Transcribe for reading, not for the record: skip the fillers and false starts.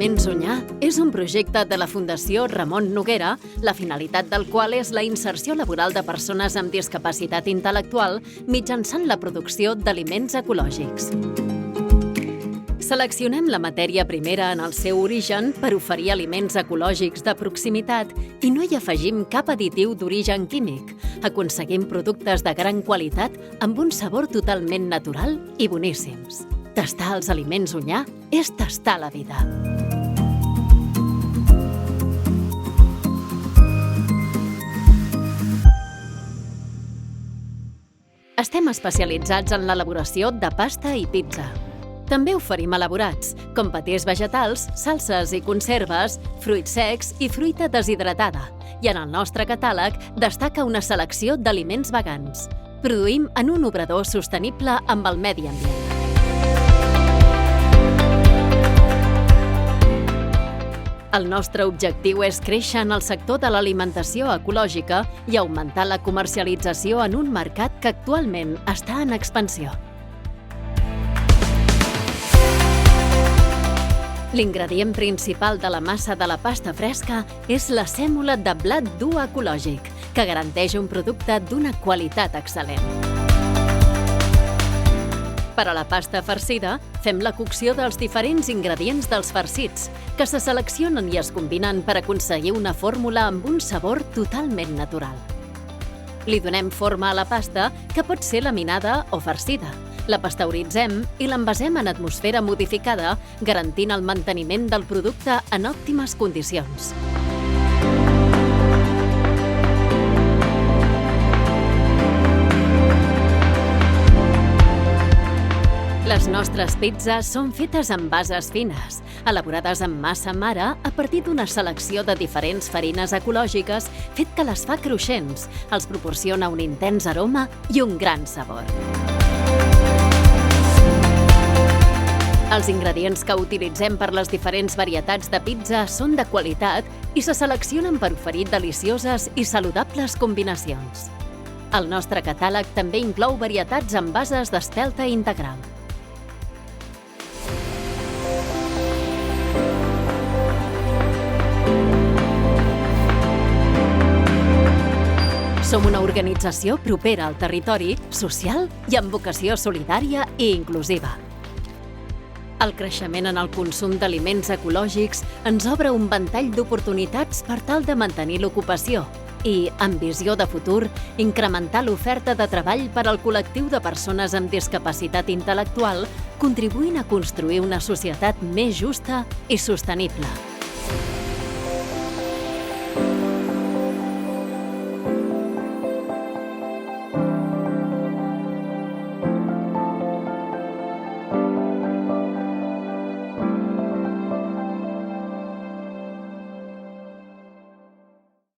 Aliments Onyar és un projecte de la Fundació Ramon Noguera, la finalitat del qual és la inserció laboral de persones amb discapacitat intel·lectual mitjançant la producció d'aliments ecològics. Seleccionem la matèria primera en el seu origen per oferir aliments ecològics de proximitat i no hi afegim cap additiu d'origen químic. Aconseguim productes de gran qualitat amb un sabor totalment natural i boníssims. Tastar els aliments Onyar és tastar la vida. Estem especialitzats en l'elaboració de pasta i pizza. També oferim elaborats, com patès vegetals, salses i conserves, fruits secs i fruita deshidratada. I en el nostre catàleg destaca una selecció d'aliments vegans. Produïm en un obrador sostenible amb el medi ambient. El nostre objectiu és créixer en el sector de l'alimentació ecològica i augmentar la comercialització en un mercat que actualment està en expansió. L'ingredient principal de la massa de la pasta fresca és la sèmola de blat dur ecològic, que garanteix un producte d'una qualitat excel·lent. Per a la pasta farcida, fem la cocció dels diferents ingredients dels farcits, que se seleccionen i es combinen per aconseguir una fórmula amb un sabor totalment natural. Li donem forma a la pasta, que pot ser laminada o farcida. La pasteuritzem i l'envasem en atmosfera modificada, garantint el manteniment del producte en òptimes condicions. Les nostres pizzas són fetes amb bases fines, elaborades amb massa mare a partir d'una selecció de diferents farines ecològiques, fet que les fa cruixents, els proporciona un intens aroma i un gran sabor. Els ingredients que utilitzem per les diferents varietats de pizza són de qualitat i se seleccionen per oferir delicioses i saludables combinacions. El nostre catàleg també inclou varietats amb bases d'espelta integral. Som una organització propera al territori, social i amb vocació solidària i inclusiva. El creixement en el consum d'aliments ecològics ens obre un ventall d'oportunitats per tal de mantenir l'ocupació i, amb visió de futur, incrementar l'oferta de treball per al col·lectiu de persones amb discapacitat intel·lectual, contribuint a construir una societat més justa i sostenible.